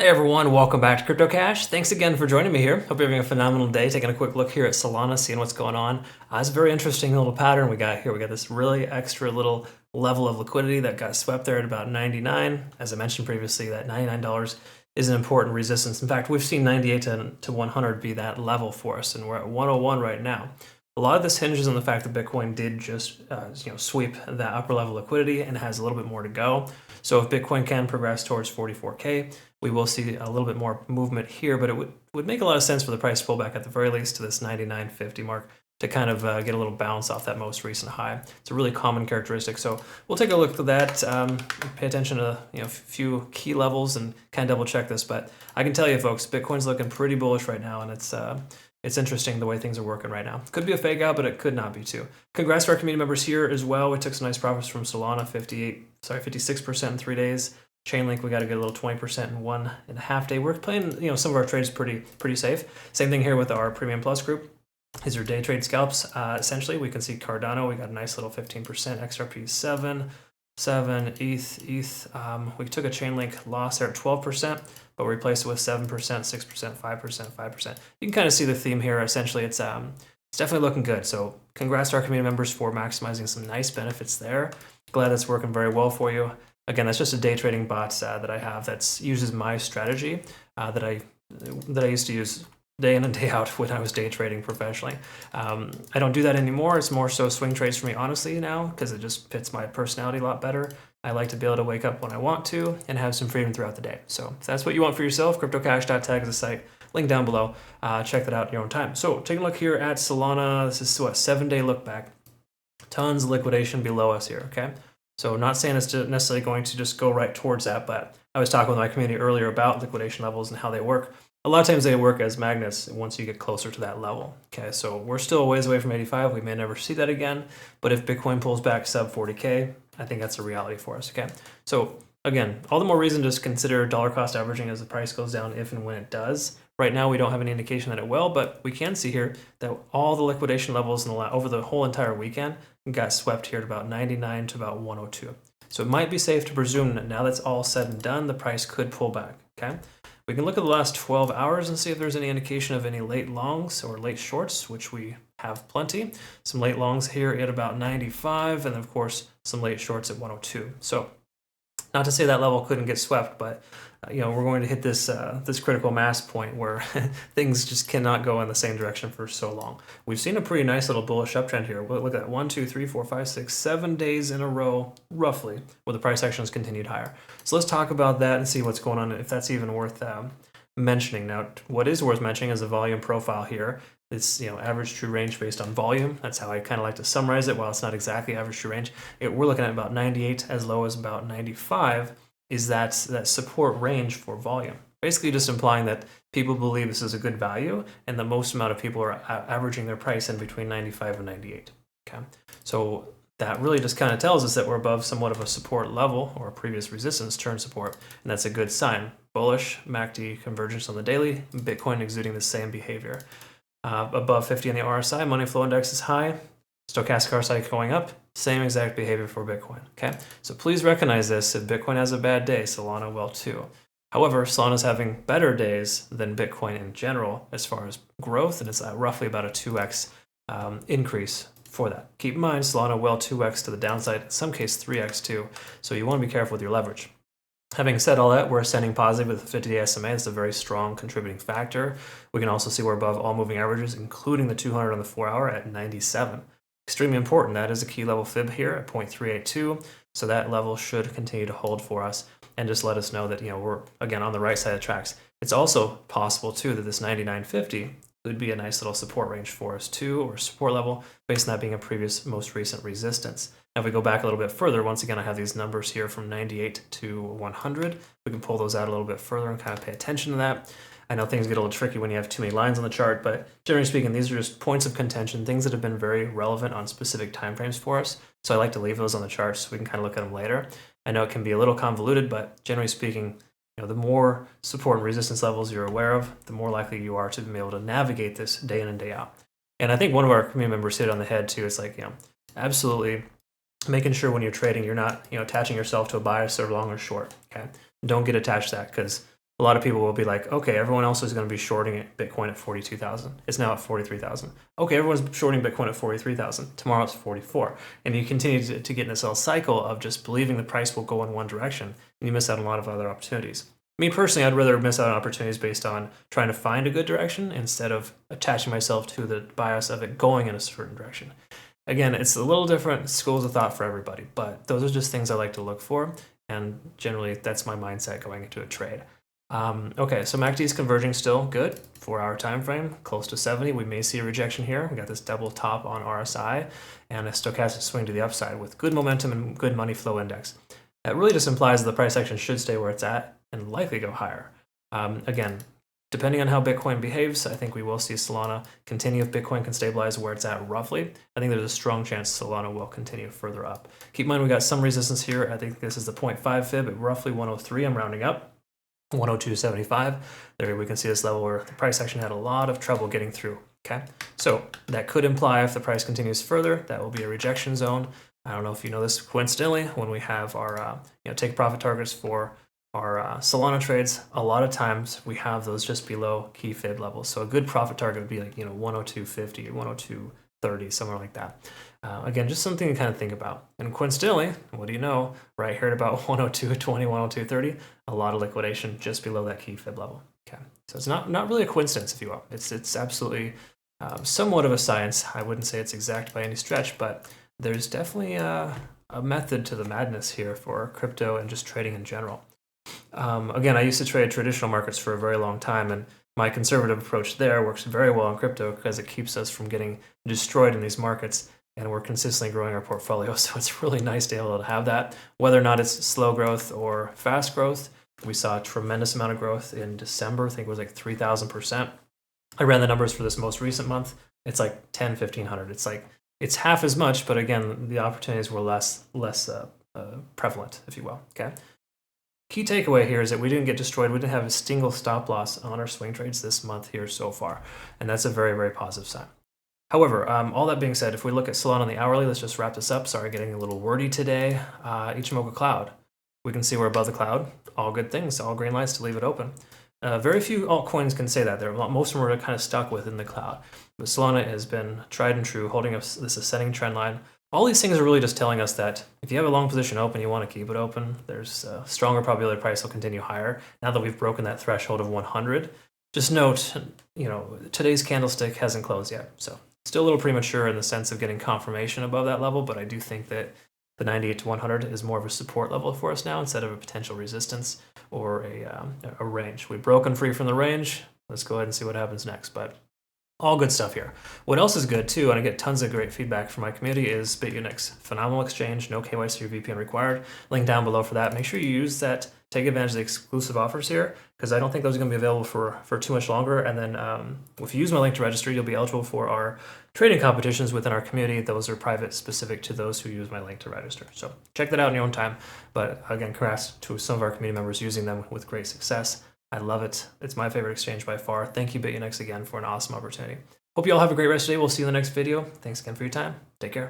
Hey everyone, welcome back to Crypto Cash. Thanks again for joining me here. Hope you're having a phenomenal day. Taking a quick look here at Solana, seeing what's going on. It's a very interesting little pattern we got here. We got this really extra little level of liquidity that got swept there at about 99. As I mentioned previously, that $99 is an important resistance. In fact, we've seen 98 to 100 be that level for us, and we're at 101 right now. A lot of this hinges on the fact that Bitcoin did just sweep that upper level liquidity and has a little bit more to go. So if Bitcoin can progress towards 44K, we will see a little bit more movement here, but it would make a lot of sense for the price to pull back at the very least to this 99.50 mark to kind of get a little bounce off that most recent high. It's a really common characteristic. So we'll take a look at that, pay attention to a few key levels and kind of double check this. But I can tell you folks, Bitcoin's looking pretty bullish right now, and it's interesting the way things are working right now. Could be a fake out, but it could not be too. Congrats to our community members here as well. We took some nice profits from Solana, 56% in 3 days. Chainlink, we got a good little 20% in 1.5 day. We're playing, some of our trades pretty safe. Same thing here with our Premium Plus group. These are day trade scalps. Essentially, we can see Cardano. We got a nice little 15%, XRP 7, ETH. We took a Chainlink loss there at 12%, but we replaced it with 7%, 6%, 5%. You can kind of see the theme here. Essentially, it's definitely looking good. So congrats to our community members for maximizing some nice benefits there. Glad that's working very well for you. Again, that's just a day trading bot that I have that uses my strategy that I used to use day in and day out when I was day trading professionally. I don't do that anymore. It's more so swing trades for me, honestly, now, because it just fits my personality a lot better. I like to be able to wake up when I want to and have some freedom throughout the day. So if that's what you want for yourself, cryptocash.tag is the site. Link down below. Check that out in your own time. So taking a look here at Solana. This is what, 7-day look back. Tons of liquidation below us here, okay? So not saying it's necessarily going to just go right towards that, but I was talking with my community earlier about liquidation levels and how they work. A lot of times they work as magnets once you get closer to that level. Okay, so we're still a ways away from 85. We may never see that again, but if Bitcoin pulls back sub 40K, I think that's a reality for us, okay? So again, all the more reason to just consider dollar cost averaging as the price goes down if and when it does. Right now, we don't have any indication that it will, but we can see here that all the liquidation levels over the whole entire weekend got swept here at about 99 to about 102. So it might be safe to presume that now that's all said and done, the price could pull back, okay? We can look at the last 12 hours and see if there's any indication of any late longs or late shorts, which we have plenty. Some late longs here at about 95, and of course, some late shorts at 102. So not to say that level couldn't get swept, but we're going to hit this this critical mass point where things just cannot go in the same direction for so long. We've seen a pretty nice little bullish uptrend here. Look at that, 1, 2, 3, 4, 5, 6, 7 days in a row, roughly, where the price action has continued higher. So let's talk about that and see what's going on, if that's even worth mentioning. Now, what is worth mentioning is the volume profile here. It's average true range based on volume. That's how I kind of like to summarize it. While it's not exactly average true range, we're looking at about 98 as low as about 95 is that support range for volume. Basically just implying that people believe this is a good value and the most amount of people are averaging their price in between 95 and 98. Okay, so that really just kind of tells us that we're above somewhat of a support level or a previous resistance turn support, and that's a good sign. Bullish MACD convergence on the daily, Bitcoin exuding the same behavior. Above 50 on the RSI, money flow index is high, stochastic RSI going up, same exact behavior for Bitcoin, okay? So please recognize this. If Bitcoin has a bad day, Solana will too. However, Solana's having better days than Bitcoin in general as far as growth, and it's roughly about a 2x increase for that. Keep in mind, Solana will 2x to the downside, in some case 3x too, so you want to be careful with your leverage. Having said all that, we're ascending positive with the 50-day SMA. It's a very strong contributing factor. We can also see we're above all moving averages, including the 200 on the 4-hour at 97. Extremely important. That is a key level fib here at 0.382. So that level should continue to hold for us and just let us know that we're again on the right side of the tracks. It's also possible too that this 99.50 could be a nice little support range for us too, or support level based on that being a previous most recent resistance. Now if we go back a little bit further, once again I have these numbers here from 98 to 100. We can pull those out a little bit further and kind of pay attention to that. I know things get a little tricky when you have too many lines on the chart, but generally speaking, these are just points of contention, things that have been very relevant on specific timeframes for us. So I like to leave those on the chart so we can kind of look at them later. I know it can be a little convoluted, but generally speaking, the more support and resistance levels you're aware of, the more likely you are to be able to navigate this day in and day out. And I think one of our community members hit it on the head too. It's like, absolutely making sure when you're trading, you're not, attaching yourself to a bias or long or short. Okay, don't get attached to that, because a lot of people will be like, okay, everyone else is going to be shorting Bitcoin at 42,000. It's now at 43,000. Okay, everyone's shorting Bitcoin at 43,000. Tomorrow it's 44. And you continue to get in this little cycle of just believing the price will go in one direction, and you miss out on a lot of other opportunities. Me personally, I'd rather miss out on opportunities based on trying to find a good direction instead of attaching myself to the bias of it going in a certain direction. Again, it's a little different schools of thought for everybody, but those are just things I like to look for, and generally that's my mindset going into a trade. Okay, so MACD is converging still, good. 4-hour time frame, close to 70. We may see a rejection here. We got this double top on RSI and a stochastic swing to the upside with good momentum and good money flow index. That really just implies that the price action should stay where it's at and likely go higher. Again, depending on how Bitcoin behaves, I think we will see Solana continue if Bitcoin can stabilize where it's at roughly. I think there's a strong chance Solana will continue further up. Keep in mind we got some resistance here. I think this is the 0.5 fib at roughly 103. I'm rounding up. 102.75. There we can see this level where the price action had a lot of trouble getting through. Okay, so that could imply if the price continues further, that will be a rejection zone. I don't know if you know this coincidentally, when we have our take profit targets for our Solana trades, a lot of times we have those just below key fib levels. So a good profit target would be like 102.50 or 102.30, somewhere like that. Again, just something to kind of think about. And coincidentally, what do you know? Right here at about 102.20, 102.30, a lot of liquidation just below that key fib level. Okay, so it's not really a coincidence, if you will. It's absolutely somewhat of a science. I wouldn't say it's exact by any stretch, but there's definitely a method to the madness here for crypto and just trading in general. Again, I used to trade traditional markets for a very long time, and my conservative approach there works very well in crypto because it keeps us from getting destroyed in these markets, and we're consistently growing our portfolio. So it's really nice to be able to have that, whether or not it's slow growth or fast growth. We saw a tremendous amount of growth in December. I think it was like 3,000%. I ran the numbers for this most recent month. It's like 10, 1,500. It's half as much, but again, the opportunities were less prevalent, if you will. Okay. Key takeaway here is that we didn't get destroyed. We didn't have a single stop loss on our swing trades this month here so far, and that's a very, very positive sign. However, all that being said, if we look at Solana on the hourly, let's just wrap this up. Sorry, getting a little wordy today. Ichimoku cloud. We can see we're above the cloud. All good things, all green lights to leave it open. Very few altcoins can say that. Most of them are kind of stuck within the cloud. But Solana has been tried and true, holding up this ascending trend line. All these things are really just telling us that if you have a long position open, you want to keep it open. There's a stronger probability price will continue higher. Now that we've broken that threshold of 100, just note, today's candlestick hasn't closed yet. So still a little premature in the sense of getting confirmation above that level, but I do think that the 98 to 100 is more of a support level for us now instead of a potential resistance or a range. We've broken free from the range. Let's go ahead and see what happens next. But all good stuff here. What else is good too, and I get tons of great feedback from my community, is Bitunix. Phenomenal exchange, no KYC or VPN required. Link down below for that. Make sure you use that, take advantage of the exclusive offers here, because I don't think those are going to be available for too much longer. And then if you use my link to register, you'll be eligible for our trading competitions within our community. Those are private, specific to those who use my link to register. So check that out in your own time. But again, congrats to some of our community members using them with great success. I love it. It's my favorite exchange by far. Thank you, Bitunix, again, for an awesome opportunity. Hope you all have a great rest of the day. We'll see you in the next video. Thanks again for your time. Take care.